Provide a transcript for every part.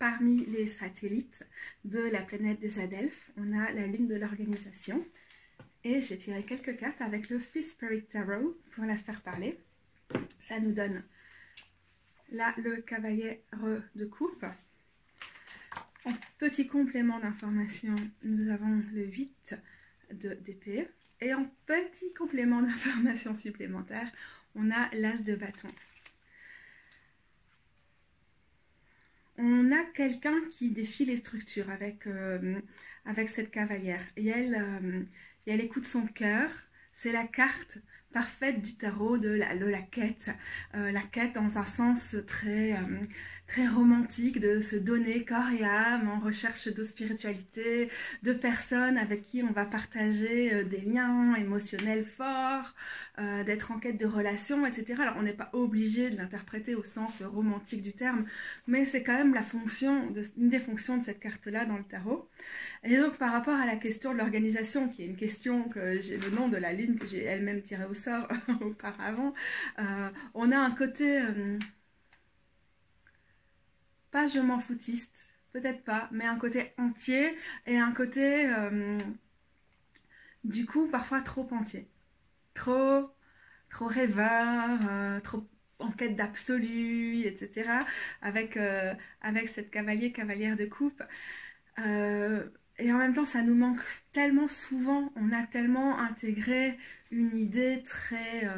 parmi les satellites de la planète des Adelphes, on a la lune de l'organisation. Et j'ai tiré quelques cartes avec le Fifth Spirit Tarot pour la faire parler. Ça nous donne là le cavalier de coupe. En petit complément d'information, nous avons le 8 d'épée. Et en petit complément d'information supplémentaire, on a l'as de bâton. On a quelqu'un qui défie les structures avec cette cavalière. Et elle écoute son cœur. C'est la carte parfaite du tarot de la quête. La quête dans un sens très romantique, de se donner corps et âme en recherche de spiritualité, de personnes avec qui on va partager des liens émotionnels forts, d'être en quête de relations, etc. Alors on n'est pas obligé de l'interpréter au sens romantique du terme, mais c'est quand même une des fonctions de cette carte-là dans le tarot. Et donc par rapport à la question de l'organisation, qui est une question que j'ai le nom de la lune que j'ai elle-même tiré au sort auparavant, on a un côté pas je m'en foutiste, peut-être pas, mais un côté entier et un côté du coup parfois trop entier, trop rêveur, trop en quête d'absolu, etc. avec cette cavalière de coupe. Et en même temps, ça nous manque tellement souvent. On a tellement intégré une idée très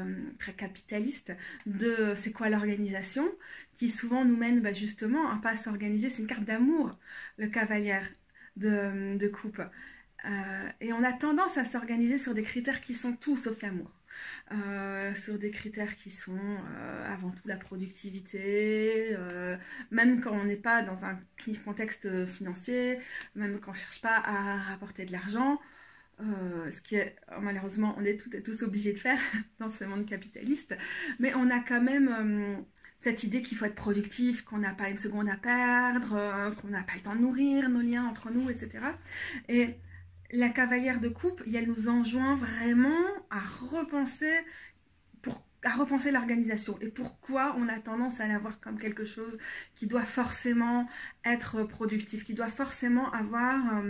capitaliste de c'est quoi l'organisation, qui souvent nous mène justement à pas s'organiser. C'est une carte d'amour, le cavalière de coupe. Et on a tendance à s'organiser sur des critères qui sont tout sauf l'amour. Sur des critères qui sont avant tout la productivité, même quand on n'est pas dans un contexte financier, même quand on ne cherche pas à rapporter de l'argent, ce qui est malheureusement on est toutes et tous obligés de faire dans ce monde capitaliste, mais on a quand même cette idée qu'il faut être productif, qu'on n'a pas une seconde à perdre, qu'on n'a pas le temps de nourrir nos liens entre nous, etc. Et la cavalière de coupe, elle nous enjoint vraiment à repenser l'organisation et pourquoi on a tendance à la voir comme quelque chose qui doit forcément être productif, qui doit forcément avoir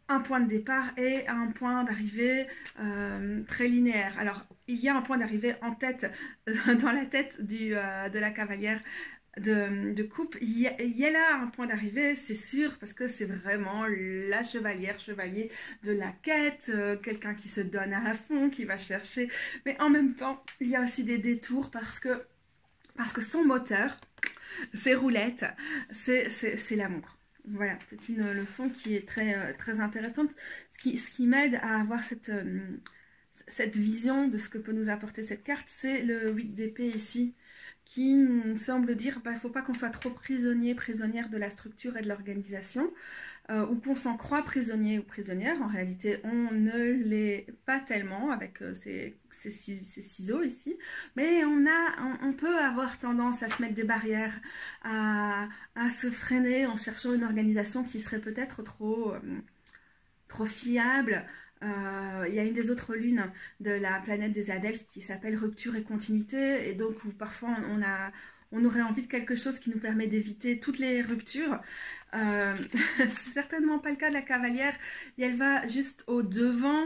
un point de départ et un point d'arrivée très linéaire. Alors, il y a un point d'arrivée en tête, dans la tête de la cavalière de coupe. Il y a là un point d'arrivée, c'est sûr, parce que c'est vraiment la chevalier de la quête, quelqu'un qui se donne à fond, qui va chercher. Mais en même temps, il y a aussi des détours parce que son moteur, ses roulettes, c'est l'amour. Voilà, c'est une leçon qui est très intéressante, ce qui m'aide à avoir cette vision de ce que peut nous apporter cette carte. C'est le 8 d'épée ici, qui semble dire il ne faut pas qu'on soit trop prisonnière de la structure et de l'organisation, ou qu'on s'en croit prisonnier ou prisonnière. En réalité, on ne l'est pas tellement avec ces ciseaux ici, mais on peut avoir tendance à se mettre des barrières, à se freiner en cherchant une organisation qui serait peut-être trop fiable. Il y a une des autres lunes de la planète des Adelphes qui s'appelle rupture et continuité, et donc où parfois on aurait envie de quelque chose qui nous permet d'éviter toutes les ruptures. C'est certainement pas le cas de la cavalière, et elle va juste au devant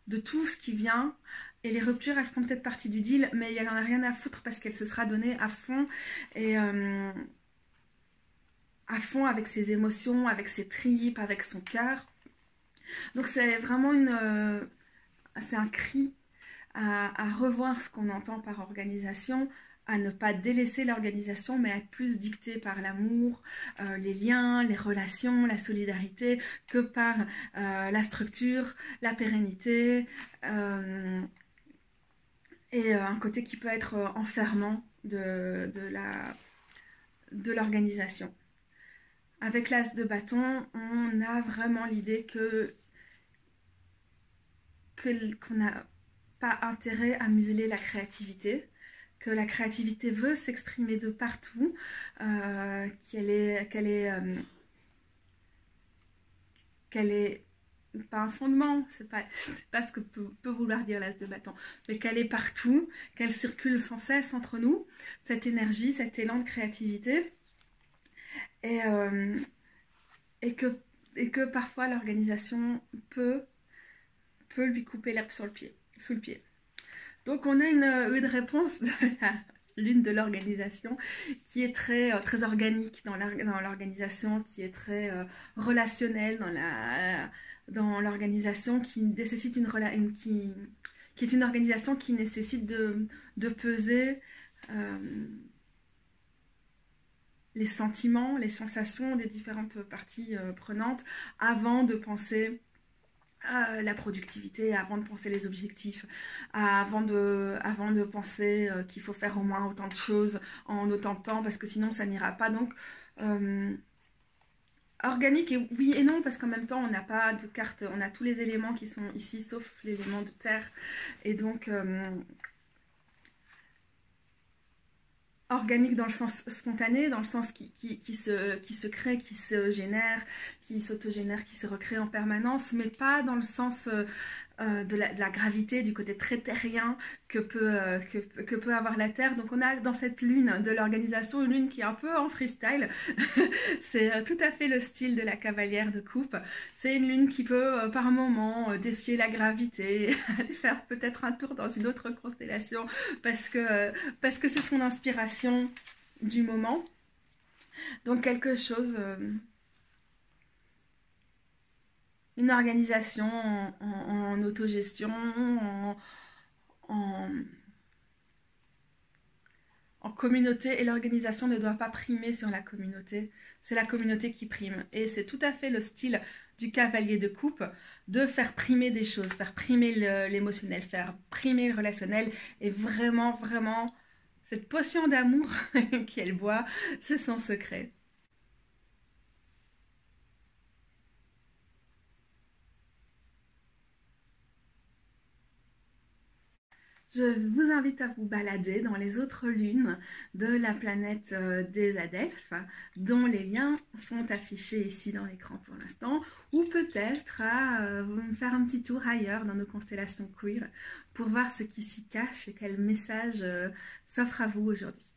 de tout ce qui vient, et les ruptures elles feront peut-être partie du deal, mais elle en a rien à foutre parce qu'elle se sera donnée à fond, et à fond avec ses émotions, avec ses tripes, avec son cœur. Donc c'est vraiment c'est un cri à revoir ce qu'on entend par organisation, à ne pas délaisser l'organisation, mais à être plus dicté par l'amour, les liens, les relations, la solidarité, que par la structure, la pérennité, et un côté qui peut être enfermant de l'organisation. Avec l'as de bâton, on a vraiment l'idée qu'on n'a pas intérêt à museler la créativité, que la créativité veut s'exprimer de partout, qu'elle est pas un fondement, c'est pas ce que peut vouloir dire l'as de bâton, mais qu'elle est partout, qu'elle circule sans cesse entre nous, cette énergie, cet élan de créativité. et, euh, et, que, et que parfois l'organisation peut lui couper l'herbe sous le pied. Donc on a une réponse de l'une de l'organisation qui est très organique dans l'organisation, qui est très relationnelle dans l'organisation, qui nécessite qui est une organisation qui nécessite de peser les sentiments, les sensations des différentes parties prenantes avant de penser la productivité, avant de penser les objectifs, avant de penser qu'il faut faire au moins autant de choses en autant de temps, parce que sinon ça n'ira pas. Donc, organique, et oui et non, parce qu'en même temps, on n'a pas de carte, on a tous les éléments qui sont ici, sauf l'élément de terre. Et donc, organique dans le sens spontané, dans le sens qui se crée, qui se génère, qui s'autogénère, qui se recrée en permanence, mais pas dans le sens de la gravité, du côté très terrien que peut avoir la Terre. Donc on a dans cette lune de l'organisation une lune qui est un peu en freestyle. C'est tout à fait le style de la cavalière de coupe. C'est une lune qui peut par moment défier la gravité, aller faire peut-être un tour dans une autre constellation parce que c'est son inspiration du moment. Donc quelque chose, une organisation en autogestion, en, en communauté, et l'organisation ne doit pas primer sur la communauté, c'est la communauté qui prime. Et c'est tout à fait le style du cavalier de coupe de faire primer des choses, faire primer l'émotionnel, faire primer le relationnel, et vraiment, vraiment, cette potion d'amour qu'elle boit, c'est son secret. Je vous invite à vous balader dans les autres lunes de la planète des Adelphes, dont les liens sont affichés ici dans l'écran pour l'instant, ou peut-être à faire un petit tour ailleurs dans nos constellations queer pour voir ce qui s'y cache et quel message s'offre à vous aujourd'hui.